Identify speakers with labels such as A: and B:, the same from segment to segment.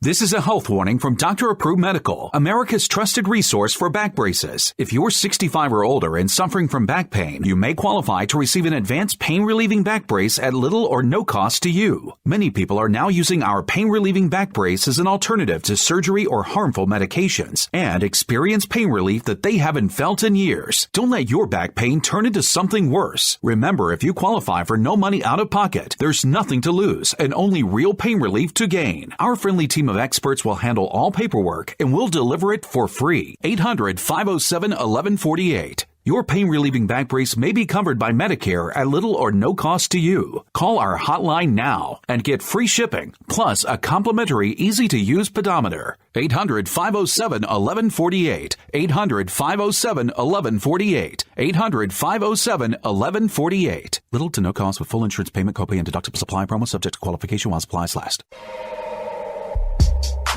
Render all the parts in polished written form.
A: This is a health warning from Dr. Approved Medical, America's trusted resource for back braces. If you're 65 or older and suffering from back pain, you may qualify to receive an advanced pain-relieving back brace at little or no cost to you. Many people are now using our pain-relieving back brace as an alternative to surgery or harmful medications and experience pain relief that they haven't felt in years. Don't let your back pain turn into something worse. Remember, if you qualify for no money out of pocket, there's nothing to lose and only real pain relief to gain. Our friendly team of experts will handle all paperwork and will deliver it for free. 800-507-1148. Your pain-relieving back brace may be covered by Medicare at little or no cost to you. Call our hotline now and get free shipping, plus a complimentary easy-to-use pedometer. 800-507-1148. 800-507-1148. 800-507-1148. Little to no cost with full insurance payment, copay, and deductible supply promo subject to qualification while supplies last.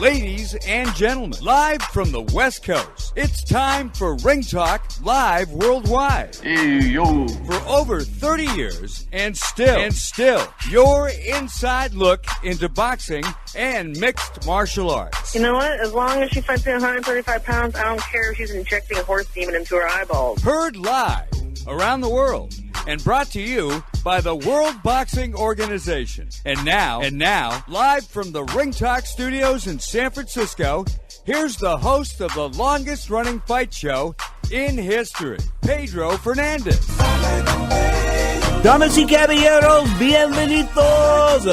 B: Ladies and gentlemen, live from the West Coast, it's time for Ring Talk Live Worldwide.
C: Hey, yo.
B: For over 30 years, and still, your inside look into boxing and mixed martial arts.
D: You know what? As long as she fights at 135 pounds, I don't care if she's injecting a horse demon into her eyeballs.
B: Heard live around the world and brought to you by the World Boxing Organization. And now, live from the Ring Talk Studios in San Francisco, here's the host of the longest-running fight show in history, Pedro Fernandez.
E: Damas y caballeros, bienvenidos.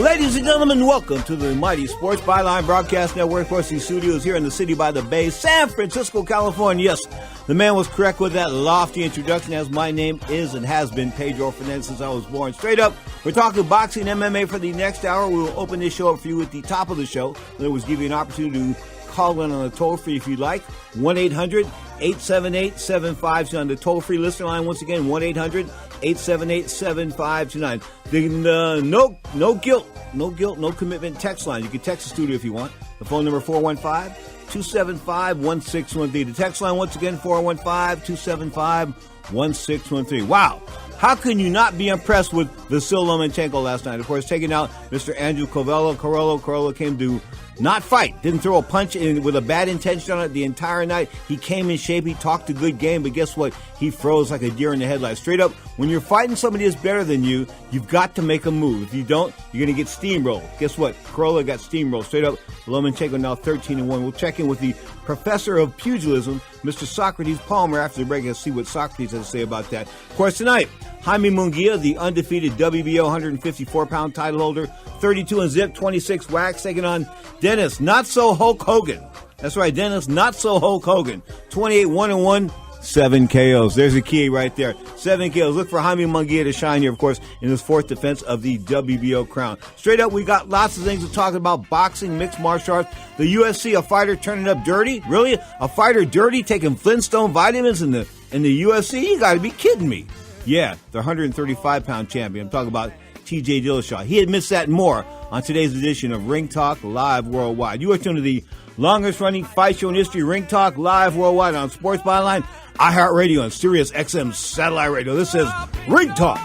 E: Ladies and gentlemen, welcome to the Mighty Sports Byline Broadcast Network. Of course, these studios here in the city by the bay, San Francisco, California. Yes, the man was correct with that lofty introduction, as my name is and has been Pedro Fernandez since I was born. Straight up, we're talking boxing and MMA for the next hour. We will open this show up for you at the top of the show. In other words, give you an opportunity to call in on the toll-free if you'd like. 1-800-878-7529. On the toll-free listener line, once again, 1-800-878-7529. No guilt, no commitment text line. You can text the studio if you want. The phone number 415-275-1613. The text line, once again, 415-275-1613. Wow. How can you not be impressed with Vasil Lomachenko last night? Of course, taking out Mr. Andrew Corello. Corello came to not fight. Didn't throw a punch in with a bad intention on it the entire night. He came in shape. He talked a good game. But guess what? He froze like a deer in the headlights. Straight up, when you're fighting somebody that's better than you, you've got to make a move. If you don't, you're going to get steamrolled. Guess what? Corello got steamrolled. Straight up, Lomachenko now 13-1. We'll check in with the professor of pugilism, Mr. Socrates Palmer, after the break and see what Socrates has to say about that. Of course, tonight, Jaime Munguia, the undefeated WBO 154-pound title holder, 32 and zip, 26 wax, taking on Dennis Not-So-Hulk Hogan. That's right, Dennis Not-So-Hulk Hogan. 28-1-1, 7 KOs. There's a key right there. 7 KOs. Look for Jaime Munguia to shine here, of course, in his fourth defense of the WBO crown. Straight up, we got lots of things to talk about. Boxing, mixed martial arts, the UFC, a fighter turning up dirty. Really? A fighter dirty taking Flintstone vitamins in the UFC? You got to be kidding me. Yeah, the 135-pound champion. I'm talking about T.J. Dillashaw. He admits that and more on today's edition of Ring Talk Live Worldwide. You are tuned to the longest-running fight show in history, Ring Talk Live Worldwide on Sports Byline, iHeartRadio, and Sirius XM Satellite Radio. This is Ring Talk.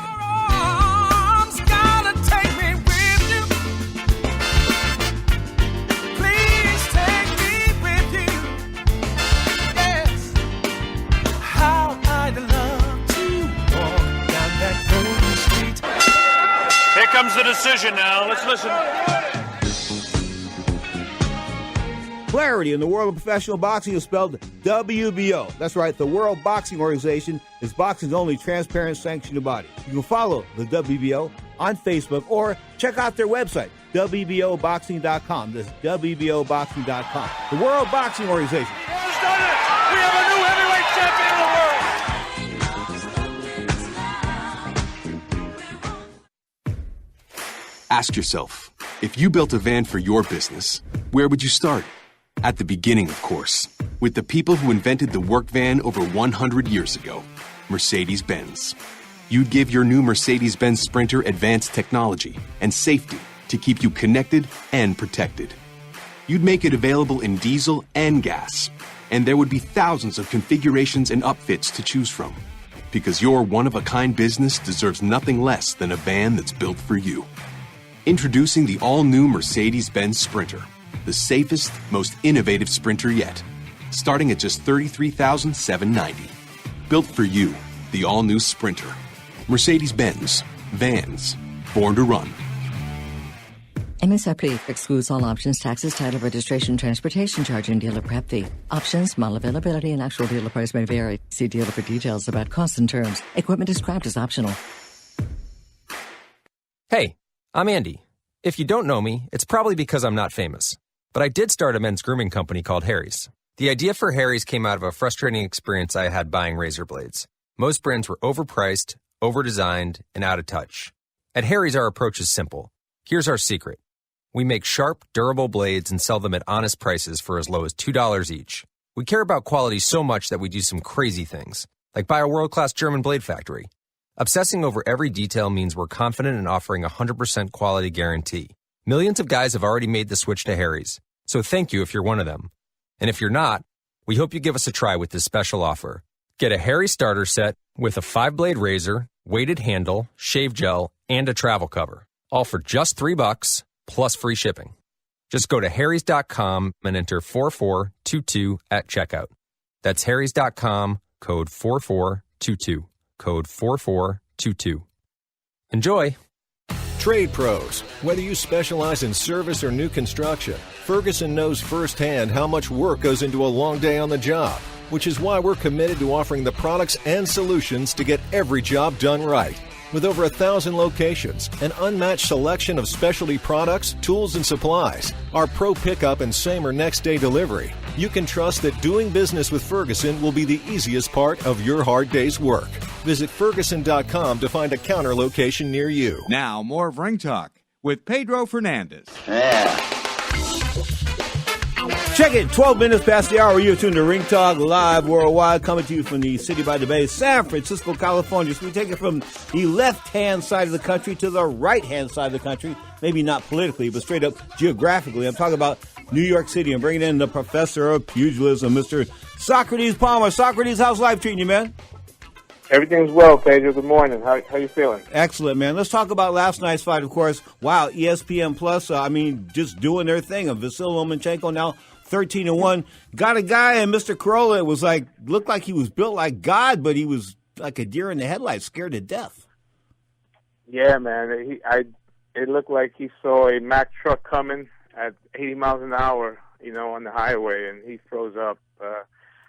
C: Comes the decision now. Let's listen.
E: Clarity in the world of professional boxing is spelled WBO. That's right, the World Boxing Organization is boxing's only transparent sanctioned body. You can follow the WBO on Facebook or check out their website, WBOboxing.com. That's WBOboxing.com. The World Boxing Organization.
C: Who's done it? We have a new heavyweight champion of the world.
F: Ask yourself, if you built a van for your business, where would you start? At the beginning, of course, with the people who invented the work van over 100 years ago, Mercedes-Benz. You'd give your new Mercedes-Benz Sprinter advanced technology and safety to keep you connected and protected. You'd make it available in diesel and gas, and there would be thousands of configurations and upfits to choose from. Because your one-of-a-kind business deserves nothing less than a van that's built for you. Introducing the all-new Mercedes-Benz Sprinter, the safest, most innovative Sprinter yet. Starting at just $33,790. Built for you, the all-new Sprinter. Mercedes-Benz. Vans. Born to run.
G: MSRP excludes all options, taxes, title, registration, transportation charge, and dealer prep fee. Options, model availability, and actual dealer price may vary. See dealer for details about costs and terms. Equipment described as optional.
H: Hey, I'm Andy. If you don't know me, it's probably because I'm not famous. But I did start a men's grooming company called Harry's. The idea for Harry's came out of a frustrating experience I had buying razor blades. Most brands were overpriced, overdesigned, and out of touch. At Harry's, our approach is simple. Here's our secret. We make sharp, durable blades and sell them at honest prices for as low as $2 each. We care about quality so much that we do some crazy things, like buy a world-class German blade factory. Obsessing over every detail means we're confident in offering a 100% quality guarantee. Millions of guys have already made the switch to Harry's, so thank you if you're one of them. And if you're not, we hope you give us a try with this special offer. Get a Harry starter set with a 5-blade razor, weighted handle, shave gel, and a travel cover. All for just $3 plus free shipping. Just go to harrys.com and enter 4422 at checkout. That's harrys.com, code 4422. Code 4422. Enjoy!
I: Trade pros. Whether you specialize in service or new construction, Ferguson knows firsthand how much work goes into a long day on the job, which is why we're committed to offering the products and solutions to get every job done right. With over 1,000 locations, an unmatched selection of specialty products, tools, and supplies, our pro pickup and same or next day delivery, you can trust that doing business with Ferguson will be the easiest part of your hard day's work. Visit Ferguson.com to find a counter location near you.
B: Now, more of Ring Talk with Pedro Fernandez.
E: Check it, 12 minutes past the hour. You're tuned to Ring Talk live worldwide, coming to you from the city by the bay, San Francisco, California. So we take it from the left-hand side of the country to the right-hand side of the country. Maybe not politically, but straight up geographically. I'm talking about New York City. I'm bringing in the professor of pugilism, Mr. Socrates Palmer. Socrates, how's life treating you, man?
J: Everything's well, Pedro. Good morning. How you feeling?
E: Excellent, man. Let's talk about last night's fight, of course. Wow, ESPN Plus, just doing their thing. Vasily Lomachenko now 13-1. Got a guy, and Mr. Corolla, it was looked like he was built like God, but he was like a deer in the headlights, scared to death.
J: Yeah, man. It looked like he saw a Mack truck coming at 80 miles an hour, on the highway, and he froze up.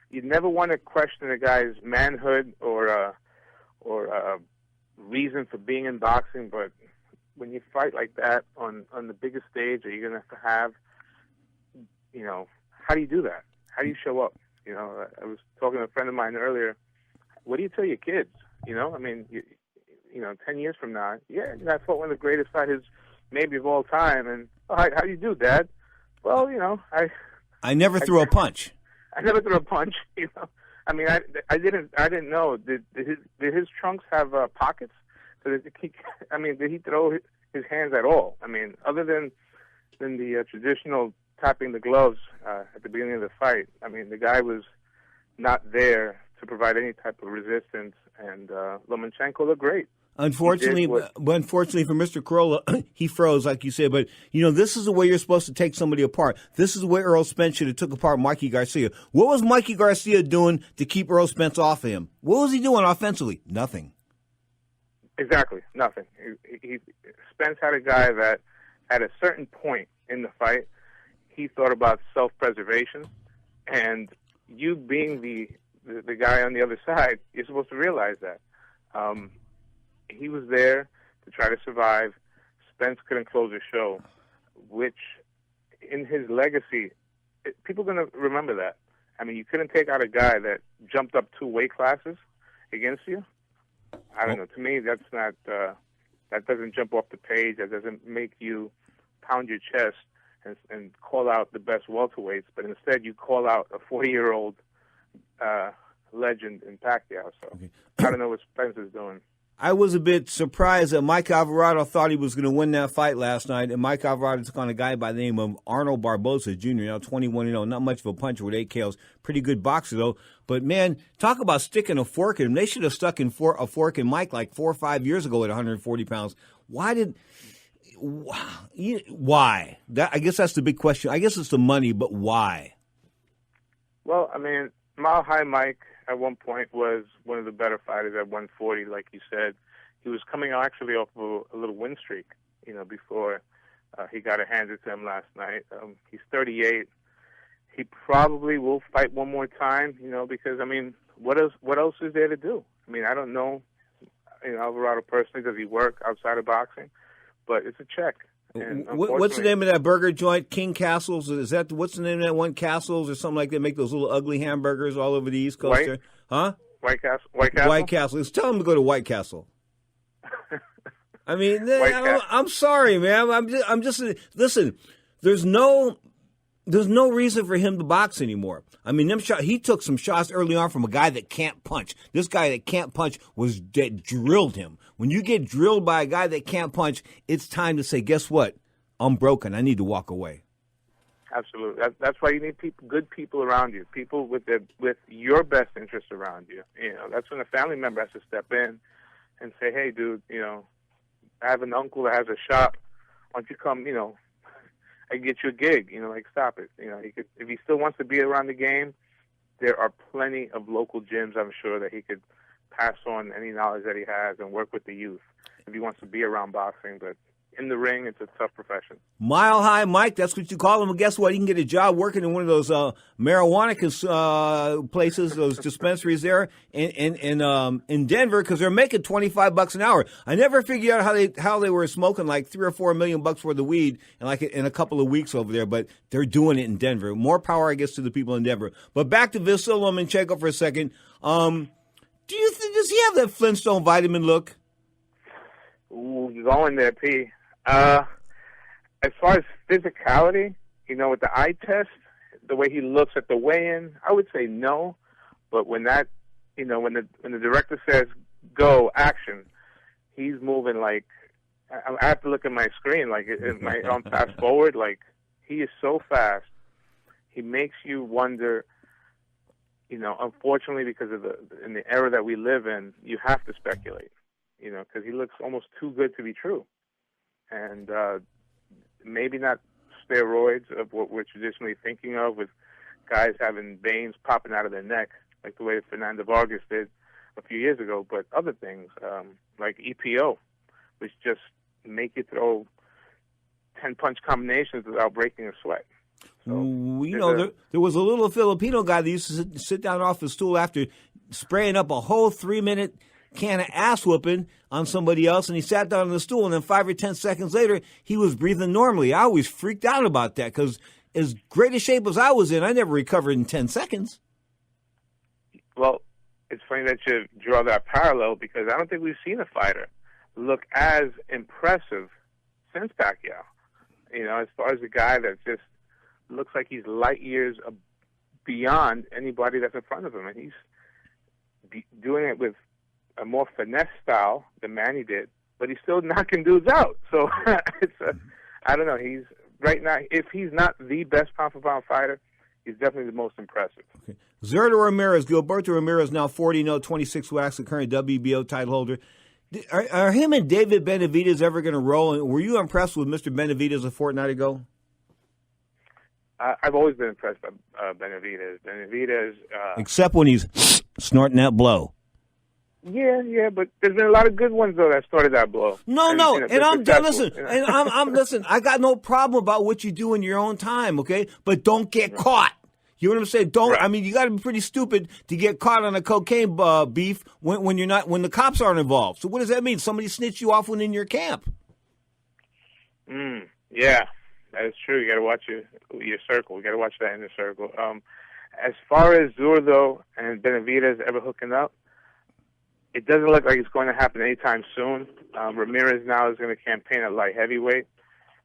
J: You never want to question a guy's manhood or reason for being in boxing, but when you fight like that on the biggest stage that you're going to have, how do you do that? How do you show up? I was talking to a friend of mine earlier. What do you tell your kids? 10 years from now, I fought one of the greatest fighters maybe of all time, and how do you do, Dad? Well,
E: I never threw a punch.
J: I never threw a punch. I didn't know. Did his trunks have pockets? Did he throw his hands at all? Other than the traditional tapping the gloves at the beginning of the fight. The guy was not there to provide any type of resistance, and Lomachenko looked great.
E: Unfortunately for Mr. Corolla, he froze, like you said. But, this is the way you're supposed to take somebody apart. This is the way Earl Spence should have took apart Mikey Garcia. What was Mikey Garcia doing to keep Earl Spence off of him? What was he doing offensively? Nothing.
J: Exactly, nothing. Spence had a guy that at a certain point in the fight, he thought about self-preservation, and you being the guy on the other side, you're supposed to realize that. He was there to try to survive. Spence couldn't close the show, which in his legacy, people are going to remember that. You couldn't take out a guy that jumped up 2 weight classes against you. I don't know. To me, that's not. That doesn't jump off the page. That doesn't make you pound your chest and call out the best welterweights. But instead, you call out a 40-year-old legend in Pacquiao. So I don't know what Spence is doing.
E: I was a bit surprised that Mike Alvarado thought he was going to win that fight last night, and Mike Alvarado took on a guy by the name of Arnold Barboza Jr., now 21-0, not much of a puncher with 8 KOs. Pretty good boxer, though. But, man, talk about sticking a fork in him. They should have stuck a fork in Mike like 4 or 5 years ago at 140 pounds. Why did why? I guess that's the big question. I guess it's the money, but why?
J: Well, I mean, Mile High Mike at one point was one of the better fighters at 140, like you said. He was coming actually off of a little win streak, before he got it handed to him last night. He's 38. He probably will fight one more time, because, I mean, what else is there to do? I mean, I don't know, Alvarado personally, does he work outside of boxing? But it's a check. And
E: what's the name of that burger joint? King Castles? What's the name of that one? Castles or something like that? Make those little ugly hamburgers all over the East Coast there. Huh?
J: White Castle? White Castle.
E: Tell them to go to White Castle. I mean, I'm sorry, man. I'm just listen. There's no reason for him to box anymore. I mean, he took some shots early on from a guy that can't punch. This guy that can't punch that drilled him. When you get drilled by a guy that can't punch, it's time to say, guess what? I'm broken. I need to walk away.
J: Absolutely. That's why you need good people around you, people with your best interest around you. That's when a family member has to step in and say, hey, dude, I have an uncle that has a shop. Why don't you come, I can get you a gig, stop it. If he still wants to be around the game, there are plenty of local gyms, I'm sure, that he could pass on any knowledge that he has and work with the youth if he wants to be around boxing. But in the ring, it's a tough profession. Mile
E: High Mike, that's what you call him. And guess what? He can get a job working in one of those marijuana places, those dispensaries there in Denver, because they're making $25 an hour. I never figured out how they were smoking like $3 or $4 million worth of weed in a couple of weeks over there, but they're doing it in Denver. More power, I guess, to the people in Denver. But back to Vasyl Lomachenko for a second. Do you think does he have that Flintstone vitamin look?
J: Ooh, you're going there, P. As far as physicality, with the eye test, the way he looks at the weigh-in, I would say no. But when that, when the director says go action, he's moving like I have to look at my screen, like my fast forward, like he is so fast. He makes you wonder. Unfortunately, because of in the era that we live in, you have to speculate. Because he looks almost too good to be true. And maybe not steroids of what we're traditionally thinking of, with guys having veins popping out of their neck, like the way Fernando Vargas did a few years ago, but other things like EPO, which just make you throw 10-punch combinations without breaking a sweat. So,
E: there was a little Filipino guy that used to sit down off his stool after spraying up a whole 3-minute can of ass whooping on somebody else, and he sat down on the stool, and then 5 or 10 seconds later, he was breathing normally. I always freaked out about that because as great a shape as I was in, I never recovered in 10 seconds.
J: Well, it's funny that you draw that parallel because I don't think we've seen a fighter look as impressive since Pacquiao. As far as a guy that just looks like he's light years beyond anybody that's in front of him, and he's doing it with a more finesse style than Manny did, but he's still knocking dudes out. So I don't know. He's right now, if he's not the best pound-for-pound fighter, he's definitely the most impressive.
E: Okay. Zurdo Ramirez, Gilberto Ramirez, now 40-0, 26 wax, the current WBO title holder. Are him and David Benavidez ever going to roll? And were you impressed with Mr. Benavidez a fortnight ago?
J: I've always been impressed by Benavidez.
E: Except when he's snorting that blow.
J: Yeah, but there's been a lot of good ones though that started that blow.
E: Listen. I got no problem about what you do in your own time, okay? But don't get caught. You know what I'm saying? Right. I mean, you got to be pretty stupid to get caught on a cocaine beef when the cops aren't involved. So what does that mean? Somebody snitched you off when in your camp?
J: Yeah, that is true. You got to watch your circle. You got to watch that inner circle. As far as Zurdo and Benavidez ever hooking up, it doesn't look like it's going to happen anytime soon. Ramirez now is going to campaign at light heavyweight.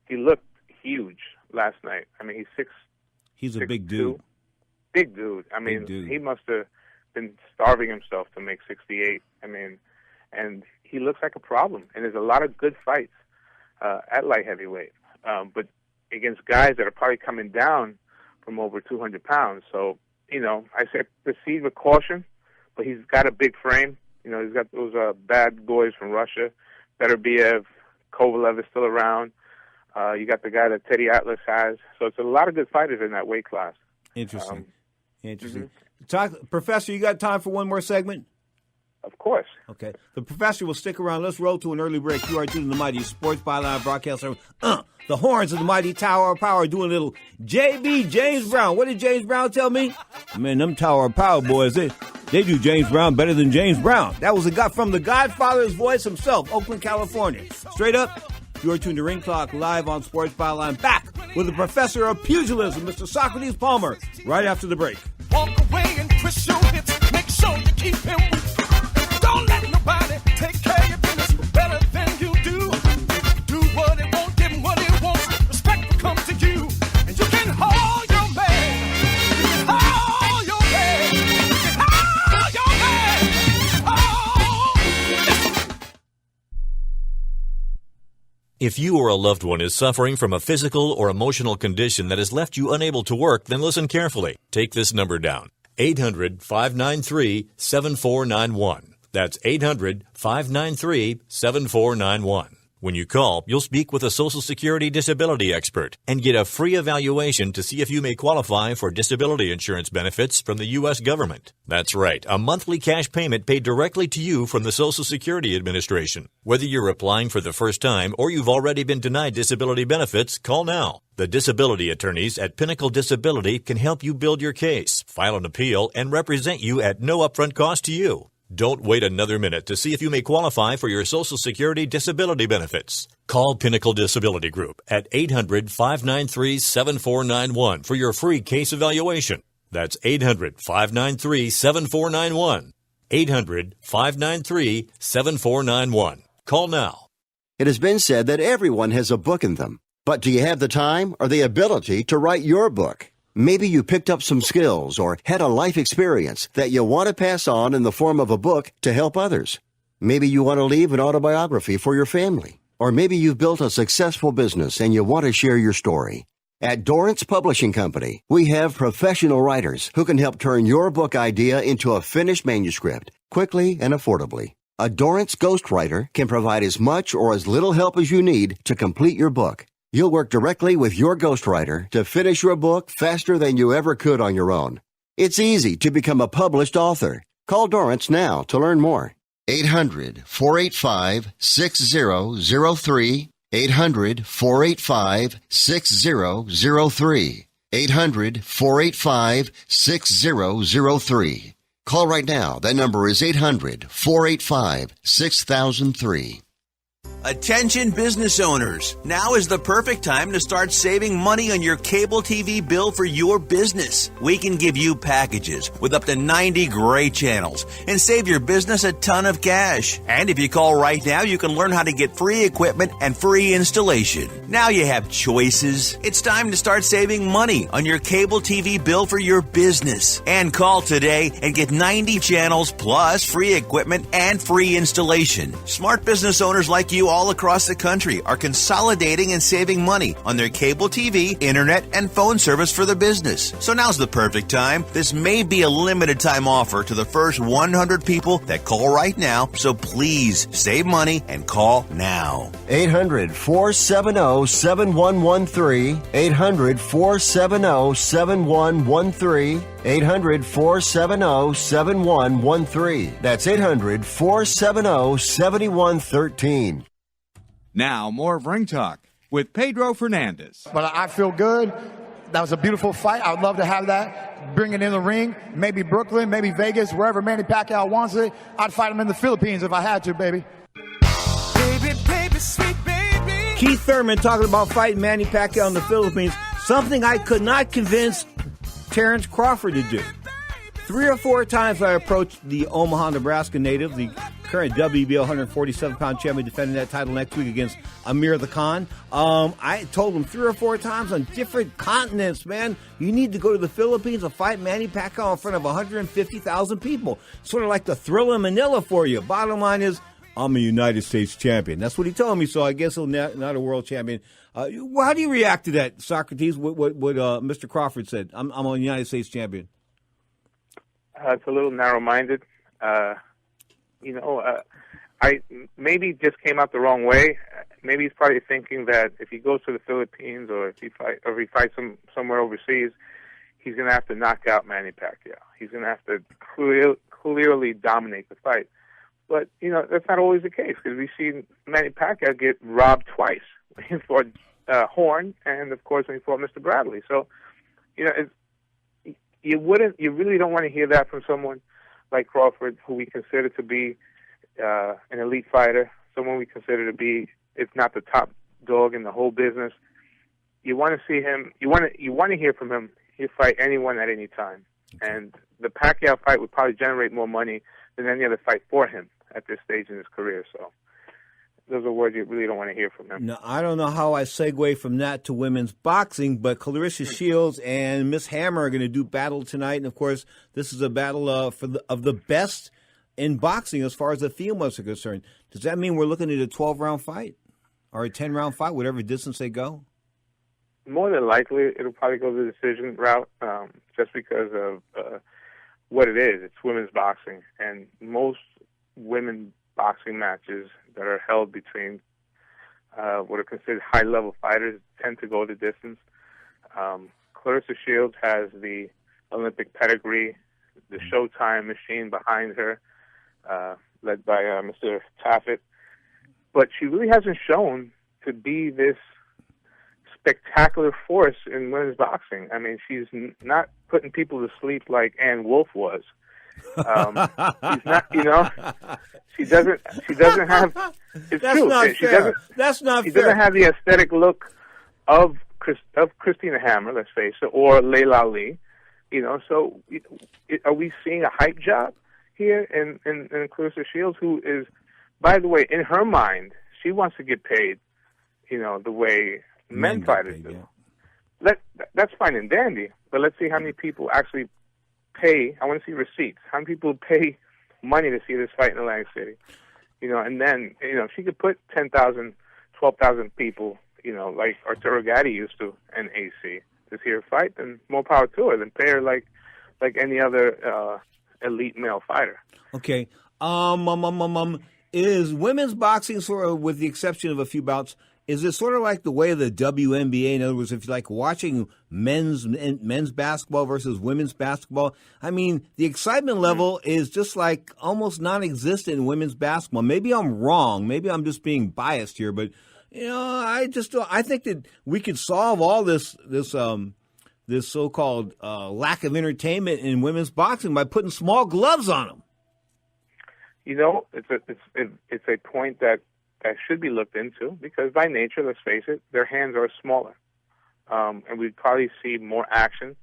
J: He looked huge last night. I mean, he's
E: a big dude.
J: Big dude. I mean, he must have been starving himself to make 68. I mean, and he looks like a problem. And there's a lot of good fights at light heavyweight, but against guys that are probably coming down from over 200 pounds. So, I say proceed with caution, but he's got a big frame. He's got those bad boys from Russia. Beterbiev, Kovalev is still around. You got the guy that Teddy Atlas has. So it's a lot of good fighters in that weight class.
E: Interesting. Professor, you got time for one more segment?
J: Of course.
E: Okay. The professor will stick around. Let's roll to an early break. You are tuned to the Mighty Sports Byline broadcast. The horns of the Mighty Tower of Power doing a little JB, James Brown. What did James Brown tell me? Man, them Tower of Power boys, they do James Brown better than James Brown. That was a guy from the Godfather's voice himself, Oakland, California. Straight up, you are tuned to Ring Talk live on Sports Byline. Back with the professor of pugilism, Mr. Socrates Palmer, right after the break.
K: Walk away and twist your hips. Make sure you keep him weak. Don't let nobody take care of your business better than you do. Do what he wants, give him what he wants. Respect will come to you. And you can hold your man. You can hold your man. You can hold your man.
L: If you or a loved one is suffering from a physical or emotional condition that has left you unable to work, then listen carefully. Take this number down. 800-593-7491. That's 800-593-7491. When you call, you'll speak with a Social Security disability expert and get a free evaluation to see if you may qualify for disability insurance benefits from the U.S. government. That's right, a monthly cash payment paid directly to you from the Social Security Administration. Whether you're applying for the first time or you've already been denied disability benefits, call now. The disability attorneys at Pinnacle Disability can help you build your case, file an appeal, and represent you at no upfront cost to you. Don't wait another minute to see if you may qualify for your Social Security disability benefits. Call Pinnacle Disability Group at 800-593-7491 for your free case evaluation. That's 800-593-7491. 800-593-7491. Call now.
M: It has been said that everyone has a book in them. But do you have the time or the ability to write your book? Maybe you picked up some skills or had a life experience that you want to pass on in the form of a book to help others. Maybe you want to leave an autobiography for your family. Or maybe you've built a successful business and you want to share your story. At Dorrance Publishing Company, we have professional writers who can help turn your book idea into a finished manuscript quickly and affordably. A Dorrance ghostwriter can provide as much or as little help as you need to complete your book. You'll work directly with your ghostwriter to finish your book faster than you ever could on your own. It's easy to become a published author. Call Dorrance now to learn more. 800-485-6003. 800-485-6003. 800-485-6003. Call right now. That number is 800-485-6003.
N: Attention business owners. Now is the perfect time to start saving money on your cable TV bill for your business. We can give you packages with up to 90 great channels and save your business a ton of cash. And if you call right now, you can learn how to get free equipment and free installation. Now you have choices. It's time to start saving money on your cable TV bill for your business. And call today and get 90 channels plus free equipment and free installation. Smart business owners like you all across the country are consolidating and saving money on their cable TV, internet, and phone service for the business. So now's the perfect time. This may be a limited time offer to the first 100 people that call right now. So please save money and call now.
M: 800-470-7113. 800-470-7113. 800-470-7113. That's 800-470-7113.
B: Now, more of Ring Talk with Pedro Fernandez.
O: But I feel good. That was a beautiful fight. I would love to have that. Bring it in the ring. Maybe Brooklyn, maybe Vegas, wherever Manny Pacquiao wants it. I'd fight him in the Philippines if I had to, baby.
K: Baby, baby, sweet baby.
E: Keith Thurman talking about fighting Manny Pacquiao in the Philippines. Something I could not convince Terrence Crawford to do. 3 or 4 times I approached the Omaha, Nebraska native, the current WBO 147-pound champion, defending that title next week against Amir the Khan. I told him 3 or 4 times on different continents, man, you need to go to the Philippines and fight Manny Pacquiao in front of 150,000 people. Sort of like the Thrilla Manila for you. Bottom line is, I'm a United States champion. That's what he told me, so I guess he'll not a world champion. How do you react to that, Socrates, what Mr. Crawford said? I'm a United States champion.
J: It's a little narrow-minded. I maybe just came out the wrong way. Maybe he's probably thinking that if he goes to the Philippines or if he fights somewhere overseas, he's going to have to knock out Manny Pacquiao. He's going to have to clearly dominate the fight. But, that's not always the case, because we've seen Manny Pacquiao get robbed twice. He fought Horn, and of course when he fought Mr. Bradley. So, you really don't want to hear that from someone like Crawford, who we consider to be an elite fighter, someone we consider to be, if not the top dog in the whole business. You want to see him. You want to hear from him. He'll fight anyone at any time, and the Pacquiao fight would probably generate more money than any other fight for him at this stage in his career. So those are words you really don't want to hear from him.
E: Now, I don't know how I segue from that to women's boxing, but Clarissa Shields and Miss Hammer are going to do battle tonight. And, of course, this is a battle of the best in boxing as far as the females are concerned. Does that mean we're looking at a 12-round fight or a 10-round fight, whatever distance they go?
J: More than likely, it'll probably go the decision route, just because of what it is. It's women's boxing, and most women boxing matches that are held between what are considered high-level fighters tend to go the distance. Clarissa Shields has the Olympic pedigree, the Showtime machine behind her, led by Mr. Taffet. But she really hasn't shown to be this spectacular force in women's boxing. I mean, she's not putting people to sleep like Ann Wolfe was. She's not, she doesn't have. It's
E: That's
J: true.
E: not
J: she
E: fair. That's not
J: She
E: fair.
J: doesn't have the aesthetic look of Christina Hammer, let's face it, or Layla Ali. So are we seeing a hype job here in Clarissa Shields, who is, by the way, in her mind, she wants to get paid, the way men fighters do. Yeah. That's fine and dandy, but let's see how many people actually pay. I want to see receipts. How many people pay money to see this fight in Atlantic City? And then, if she could put 10,000, 12,000 people, like Arturo Gatti used to in AC to see her fight, then more power to her. Then pay her like any other elite male fighter.
E: Okay. Is women's boxing, sort of, with the exception of a few bouts, is it sort of like the way of the WNBA? In other words, if you like watching men's basketball versus women's basketball, I mean, the excitement level is just like almost non-existent in women's basketball. Maybe I'm wrong. Maybe I'm just being biased here, but I think that we could solve all this so-called lack of entertainment in women's boxing by putting small gloves on them.
J: It's a point that should be looked into, because by nature, let's face it, their hands are smaller. And we'd probably see more action,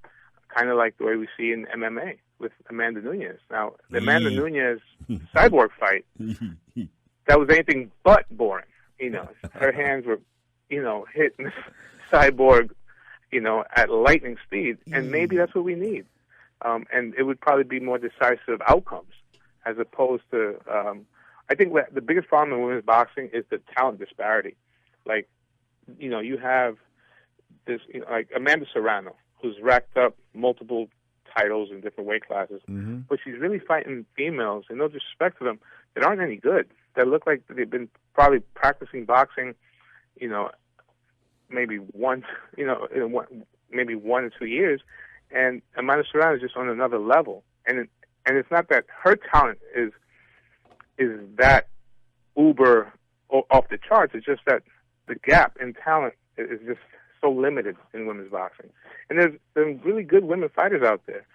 J: kind of like the way we see in MMA with Amanda Nunes. Now, the Amanda Nunes Cyborg fight, that was anything but boring. Her hands were, hitting Cyborg, at lightning speed, and maybe that's what we need. And it would probably be more decisive outcomes, as opposed to, I think the biggest problem in women's boxing is the talent disparity. Like, you have this, like Amanda Serrano, who's racked up multiple titles in different weight classes, but she's really fighting females, and no disrespect to them, that aren't any good. That look like they've been probably practicing boxing, maybe once, maybe 1 or 2 years, and Amanda Serrano is just on another level. And it's not that her talent is that uber off the charts. It's just that the gap in talent is just so limited in women's boxing. And there's some really good women fighters out there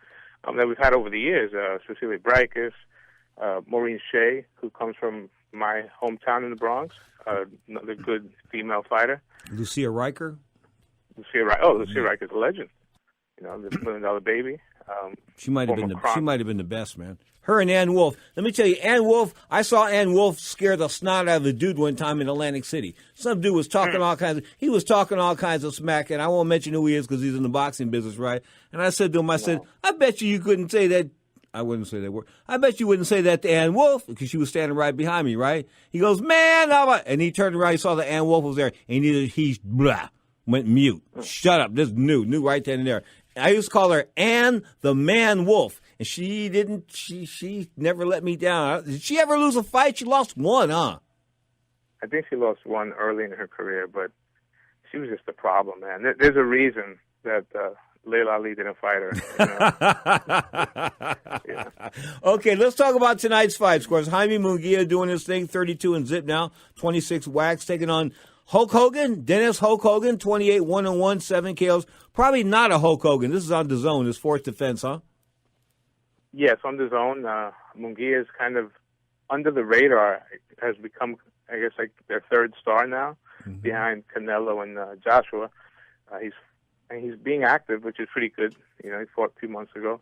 J: that we've had over the years. Cecilia Brækhus, Maureen Shea, who comes from my hometown in the Bronx, another good female fighter.
E: Lucia Riker?
J: Lucia Riker's a legend. The $1 Million Baby.
E: She might have been the best, man. Her and Ann Wolfe. Let me tell you, Ann Wolfe, I saw Ann Wolfe scare the snot out of the dude one time in Atlantic City. Some dude was talking all kinds of smack, and I won't mention who he is because he's in the boxing business, right? And I said to him, I bet you couldn't say that. I wouldn't say that word. I bet you wouldn't say that to Ann Wolfe, because she was standing right behind me, right? He goes, man, and he turned around, he saw that Ann Wolfe was there, and he went mute. Shut up. This knew right then and there. I used to call her Ann the Man Wolf. and she didn't. She never let me down. Did she ever lose a fight? She lost one, huh?
J: I think she lost one early in her career, but she was just a problem, man. There's a reason that Layla Ali didn't fight her.
E: Yeah. Okay, let's talk about tonight's fights. Of course, Jaime Munguia doing his thing, 32 and zip now, 26 wax, taking on Hulk Hogan, Dennis Hulk Hogan, 28 1-1, 7 KOs. Probably not a Hulk Hogan. This is on DAZN, his fourth defense, huh?
J: Yes, on DAZN. Munguia is kind of under the radar. Has become, I guess, like their third star now, behind Canelo and Joshua. He's being active, which is pretty good. He fought 2 months ago.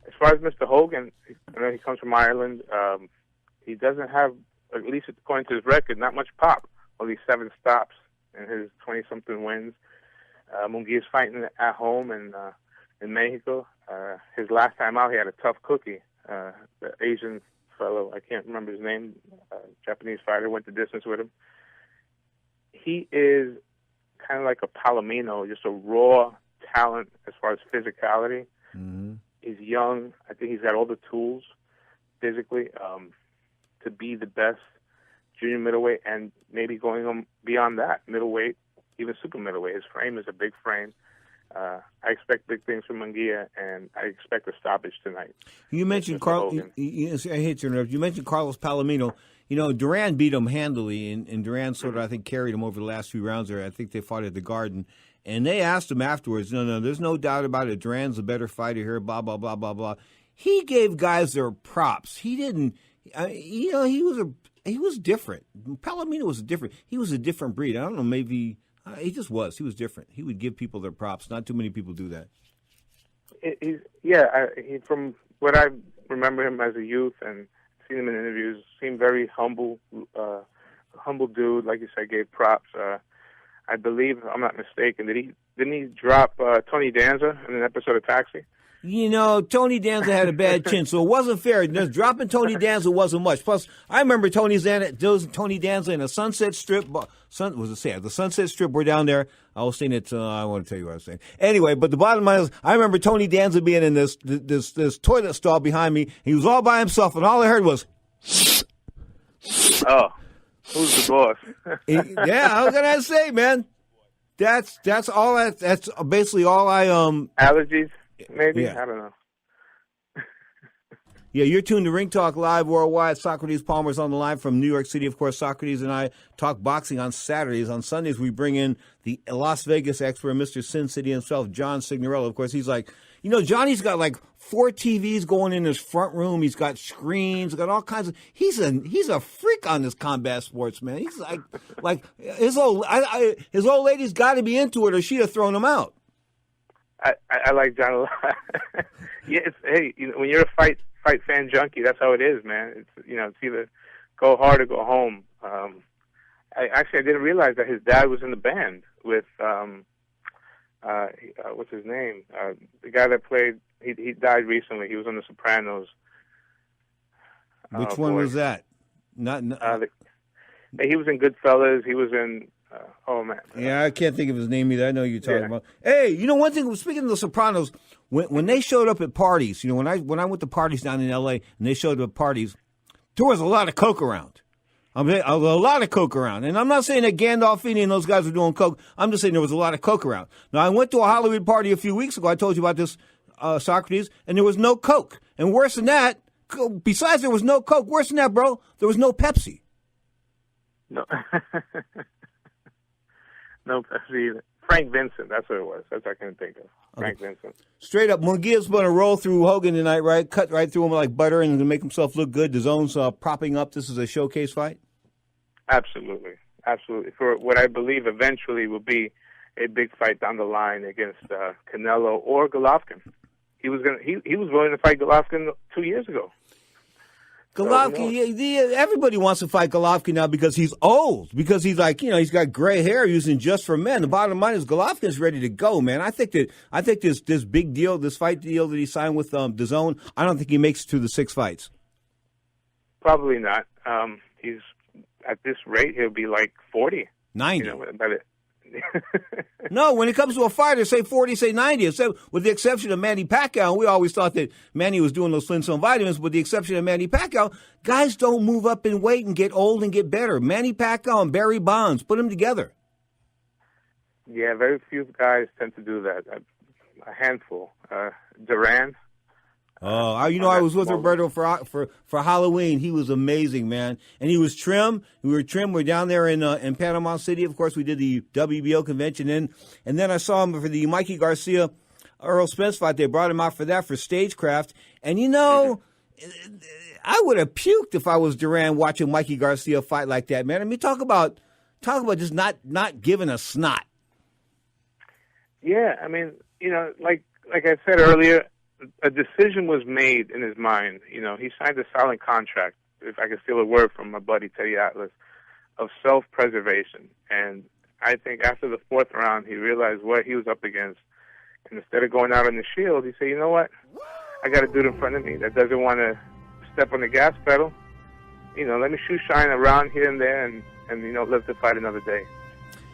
J: As far as Mr. Hogan, he comes from Ireland. He doesn't have, at least according to his record, not much pop. Only 7 stops in his 20-something wins. Munguia's fighting at home in Mexico. His last time out, he had a tough cookie. The Asian fellow, I can't remember his name, Japanese fighter, went the distance with him. He is kind of like a Palomino, just a raw talent as far as physicality.
E: Mm-hmm.
J: He's young. I think he's got all the tools physically to be the best junior middleweight, and maybe going on beyond that, middleweight, even super middleweight. His frame is a big frame. I expect big things from Munguia, and I expect a stoppage tonight.
E: You mentioned I hate to interrupt. You mentioned Carlos Palomino. Duran beat him handily, and Duran sort of, I think, carried him over the last few rounds there. I think they fought at the Garden. And they asked him afterwards, no, there's no doubt about it. Duran's a better fighter here, blah, blah, blah, blah, blah. He gave guys their props. He didn't, he was different. Palomino was different. He was a different breed. I don't know, maybe he just was. He was different. He would give people their props. Not too many people do that.
J: From what I remember him as a youth and seen him in interviews, seemed very humble dude. Like you said, gave props. I believe, if I'm not mistaken, didn't he drop Tony Danza in an episode of Taxi?
E: Tony Danza had a bad chin, so it wasn't fair. Just dropping Tony Danza wasn't much. Plus, I remember Tony Danza in a Sunset Strip. The Sunset Strip. We're down there. I was saying it. I want to tell you what I was saying. Anyway, but the bottom line is, I remember Tony Danza being in this toilet stall behind me. He was all by himself, and all I heard was,
J: "Oh, who's the boss?"
E: Yeah, how can I say, man? That's all. That's basically all I
J: allergies. Maybe,
E: yeah.
J: I don't know.
E: Yeah, you're tuned to Ring Talk Live Worldwide. Socrates Palmer's on the line from New York City. Of course, Socrates and I talk boxing on Saturdays. On Sundays, we bring in the Las Vegas expert, Mr. Sin City himself, John Signorello. Of course, he's like, Johnny's got like 4 TVs going in his front room. He's got screens, got all kinds of. He's a freak on this combat sports, man. He's like his old lady's got to be into it, or she'd have thrown him out.
J: I like John a lot. Yeah, when you're a fight fan junkie, that's how it is, man. It's either go hard or go home. I didn't realize that his dad was in the band with what's his name? The guy that played. He died recently. He was on The Sopranos.
E: Which one was that?
J: He was in Goodfellas. He was in. Oh man!
E: Yeah, I can't think of his name either. I know you're talking about. Hey, one thing. Speaking of The Sopranos, when they showed up at parties, when I went to parties down in L.A. and they showed up at parties, there was a lot of coke around. A lot of coke around, and I'm not saying that Gandolfini and those guys were doing coke. I'm just saying there was a lot of coke around. Now, I went to a Hollywood party a few weeks ago. I told you about this, Socrates, and there was no coke. And worse than that, besides there was no coke. Worse than that, bro, there was no Pepsi.
J: No. No, Frank Vincent, that's what it was. That's what I can think of. Frank Vincent.
E: Straight up, Munguia's going to roll through Hogan tonight, right? Cut right through him like butter and make himself look good. DAZN's propping up. This is a showcase fight?
J: Absolutely. For what I believe eventually will be a big fight down the line against Canelo or Golovkin. He was willing to fight Golovkin 2 years ago.
E: Golovkin, everybody wants to fight Golovkin now because he's old. Because he's like, he's got gray hair using just for men. The bottom line is Golovkin's ready to go, man. I think this big deal, this fight deal that he signed with DAZN, I don't think he makes it to the 6 fights.
J: Probably not. He's at this rate, he'll be like 40.
E: 90. No, when it comes to a fighter, say 40, say 90, with the exception of Manny Pacquiao, and we always thought that Manny was doing those Flintstone vitamins, with the exception of Manny Pacquiao, guys don't move up in weight and get old and get better. Manny Pacquiao and Barry Bonds, put them together.
J: Yeah, very few guys tend to do that. A handful. Duran.
E: Oh, I was with Roberto for Halloween. He was amazing, man, and he was trim. We were trim. We're down there in Panama City. Of course, we did the WBO convention, and then I saw him for the Mikey Garcia Earl Spence fight. They brought him out for that for Stagecraft, and I would have puked if I was Duran watching Mikey Garcia fight like that, man. I mean, talk about just not giving a snot.
J: Yeah, I mean, like I said earlier, a decision was made in his mind. He signed a silent contract, if I can steal a word from my buddy Teddy Atlas, of self-preservation. And I think after the fourth round, he realized what he was up against. And instead of going out on the shield, he said, you know what? I got a dude in front of me that doesn't want to step on the gas pedal. Let me shoot shine around here and there and live to fight another day.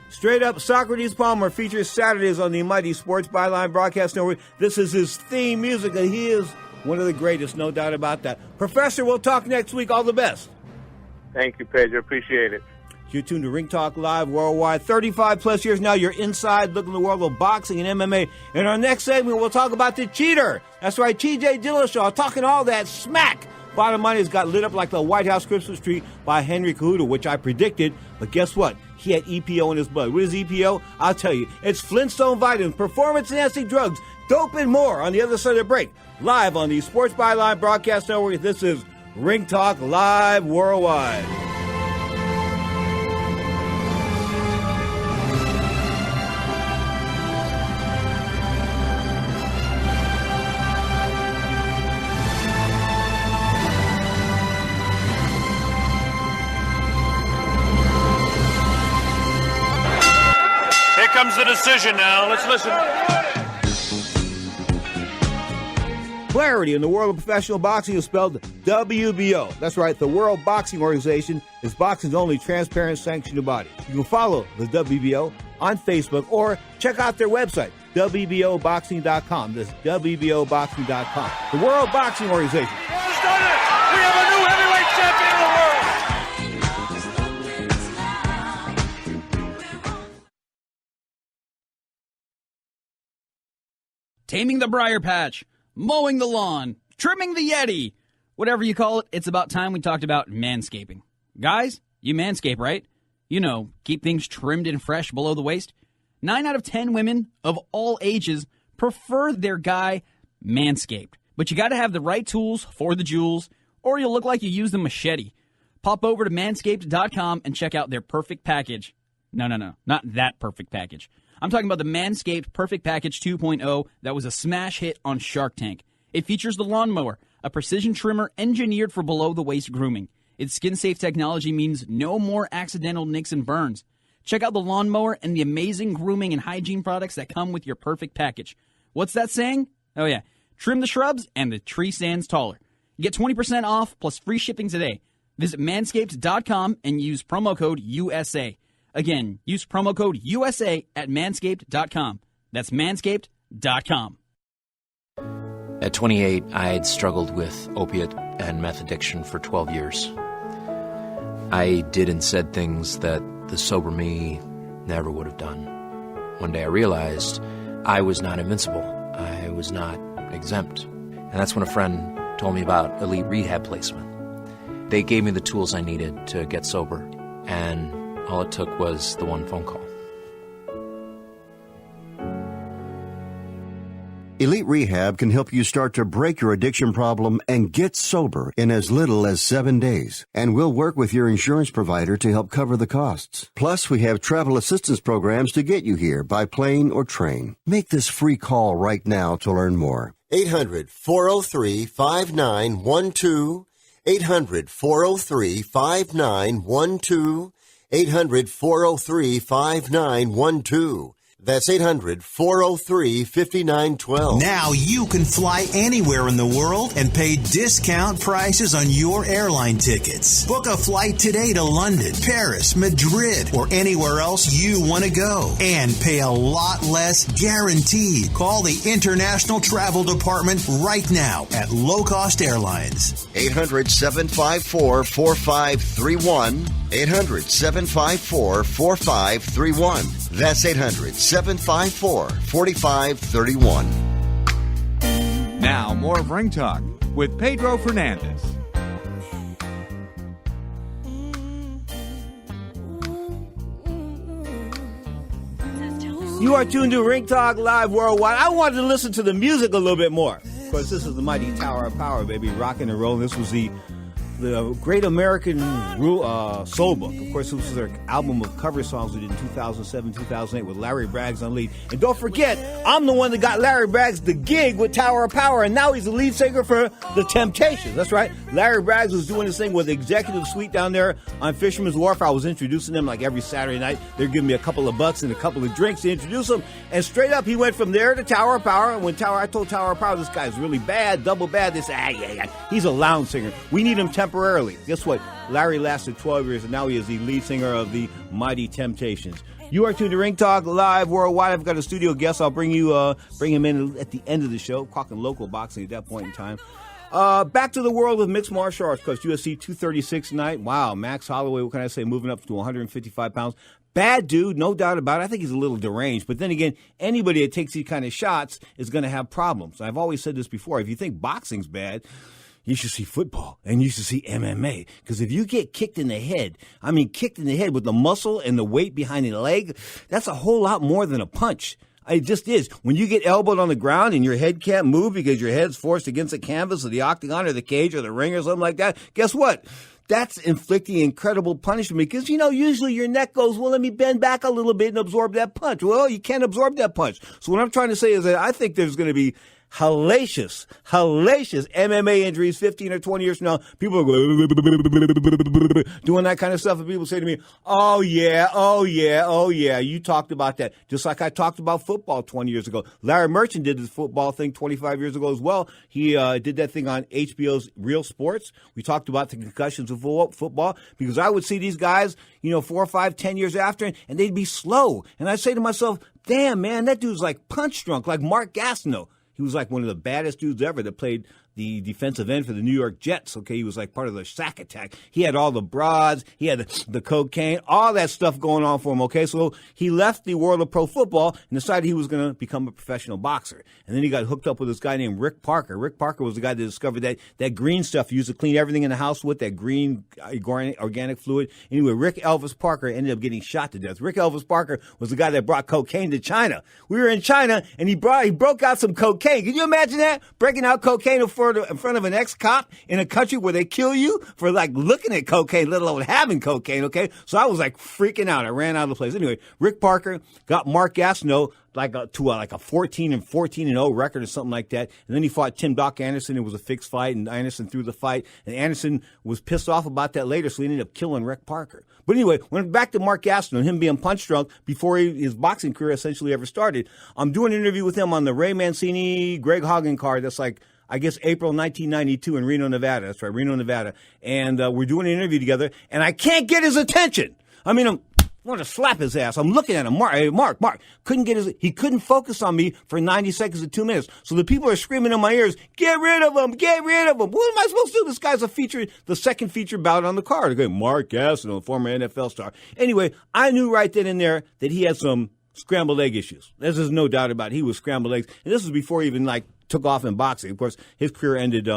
E: Straight Up, Socrates Palmer features Saturdays on the Mighty Sports Byline Broadcast Network. This is his theme music, and he is one of the greatest, no doubt about that. Professor, we'll talk next week. All the best.
J: Thank you, Pedro. Appreciate it.
E: You're tuned to Ring Talk Live Worldwide. 35-plus years now, you're inside looking at the world of boxing and MMA. In our next segment, we'll talk about the cheater. That's right, T.J. Dillashaw, talking all that smack. Bottom line is got lit up like the White House Christmas tree by Henry Cejudo, which I predicted. But guess what? He had EPO in his blood. What is EPO? I'll tell you. It's Flintstone vitamins, performance-enhancing drugs, dope, and more on the other side of the break. Live on the Sports Byline Broadcast Network, this is Ring Talk Live Worldwide.
C: Comes the decision now. Let's listen.
E: Clarity in the world of professional boxing is spelled WBO. That's right, the World Boxing Organization is boxing's only transparent sanctioned body. You can follow the WBO on Facebook or check out their website, WBOboxing.com. That's WBOboxing.com. The World Boxing Organization.
C: Who's done it? We have a new heavyweight champion of the world.
P: Taming the briar patch, mowing the lawn, trimming the Yeti. Whatever you call it, it's about time we talked about manscaping. Guys, you manscape, right? Keep things trimmed and fresh below the waist. 9 out of 10 women of all ages prefer their guy manscaped. But you got to have the right tools for the jewels, or you'll look like you used a machete. Pop over to manscaped.com and check out their perfect package. No, not that perfect package. I'm talking about the Manscaped Perfect Package 2.0 that was a smash hit on Shark Tank. It features the lawnmower, a precision trimmer engineered for below-the-waist grooming. Its skin-safe technology means no more accidental nicks and burns. Check out the lawnmower and the amazing grooming and hygiene products that come with your perfect package. What's that saying? Oh, yeah. Trim the shrubs and the tree stands taller. Get 20% off plus free shipping today. Visit manscaped.com and use promo code USA. Again, use promo code USA at manscaped.com. That's manscaped.com.
Q: At 28, I had struggled with opiate and meth addiction for 12 years. I did and said things that the sober me never would have done. One day I realized I was not invincible. I was not exempt. And that's when a friend told me about Elite Rehab Placement. They gave me the tools I needed to get sober, and all it took was the one phone call.
M: Elite Rehab can help you start to break your addiction problem and get sober in as little as 7 days. And we'll work with your insurance provider to help cover the costs. Plus, we have travel assistance programs to get you here by plane or train. Make this free call right now to learn more. 800-403-5912. 800-403-5912. 800-403-5912. That's 800-403-5912.
R: Now you can fly anywhere in the world and pay discount prices on your airline tickets. Book a flight today to London, Paris, Madrid, or anywhere else you want to go. And pay a lot less guaranteed. Call the International Travel Department right now at Low Cost Airlines.
M: 800-754-4531. 800-754-4531. That's 800-754-4531.
B: Now, more of Ring Talk with Pedro Fernandez.
E: You are tuned to Ring Talk Live Worldwide. I wanted to listen to the music a little bit more. Of course, this is the mighty Tower of Power, baby, rocking and rolling. This was the Great American Soul Book. Of course, this was their album of cover songs we did in 2007, 2008 with Larry Braggs on lead. And don't forget, I'm the one that got Larry Braggs the gig with Tower of Power, and now he's the lead singer for The Temptations. That's right. Larry Braggs was doing this thing with the executive suite down there on Fisherman's Wharf. I was introducing them like every Saturday night. They're giving me a couple of bucks and a couple of drinks to introduce them. And straight up, he went from there to Tower of Power. And when I told Tower of Power, this guy's really bad, double bad, they said, he's a lounge singer. We need him temporarily. Guess what? Larry lasted 12 years, and now he is the lead singer of the Mighty Temptations. You are tuned to Ring Talk Live Worldwide. I've got a studio guest. I'll bring him in at the end of the show, talking local boxing at that point in time. Back to the world of mixed martial arts, because UFC 236 tonight. Wow, Max Holloway, what can I say, moving up to 155 pounds. Bad dude, no doubt about it. I think he's a little deranged. But then again, anybody that takes these kind of shots is going to have problems. I've always said this before. If you think boxing's bad, you should see football, and you should see MMA. Because if you get kicked in the head with the muscle and the weight behind the leg, that's a whole lot more than a punch. It just is. When you get elbowed on the ground and your head can't move because your head's forced against the canvas of the octagon or the cage or the ring or something like that, guess what? That's inflicting incredible punishment because, usually your neck goes, well, let me bend back a little bit and absorb that punch. Well, you can't absorb that punch. So what I'm trying to say is that I think there's going to be hellacious MMA injuries 15 or 20 years from now. People are going doing that kind of stuff, and people say to me, oh yeah, you talked about that. Just like I talked about football 20 years ago. Larry Merchant did this football thing 25 years ago as well. He did that thing on HBO's Real Sports. We talked about the concussions of football because I would see these guys, 4 or 5, 10 years after, and they'd be slow. And I'd say to myself, damn, man, that dude's like punch drunk, like Mark Gastineau. He was like one of the baddest dudes ever that played the defensive end for the New York Jets. Okay, he was like part of the sack attack. He had all the broads, he had the cocaine, all that stuff going on for him. Okay, so he left the world of pro football and decided he was going to become a professional boxer. And then he got hooked up with this guy named Rick Parker. Rick Parker was the guy that discovered that green stuff you used to clean everything in the house with, that green organic fluid. Anyway, Rick Elvis Parker ended up getting shot to death. Rick Elvis Parker was the guy that brought cocaine to China. We were in China and he broke out some cocaine. Can you imagine that? Breaking out cocaine in front of an ex-cop in a country where they kill you for like looking at cocaine, let alone having cocaine, okay? So I was like freaking out. I ran out of the place. Anyway, Rick Parker got Mark Gastineau to a 14-0 record or something like that. And then he fought Tim Doc Anderson. It was a fixed fight, and Anderson threw the fight. And Anderson was pissed off about that later, so he ended up killing Rick Parker. But anyway, went back to Mark Gastineau, him being punch drunk before his boxing career essentially ever started. I'm doing an interview with him on the Ray Mancini, Greg Hagen card. That's like, I guess, April 1992 in Reno, Nevada. That's right, Reno, Nevada. And we're doing an interview together, and I can't get his attention. I mean, I want to slap his ass. I'm looking at him. Mark. He couldn't focus on me for 90 seconds to 2 minutes. So the people are screaming in my ears, get rid of him. What am I supposed to do? This guy's the second feature bout on the card. Okay, Mark Gastineau, former NFL star. Anyway, I knew right then and there that he had some scrambled egg issues. There's just no doubt about it. He was scrambled eggs. And this was before he even took off in boxing. Of course, his career ended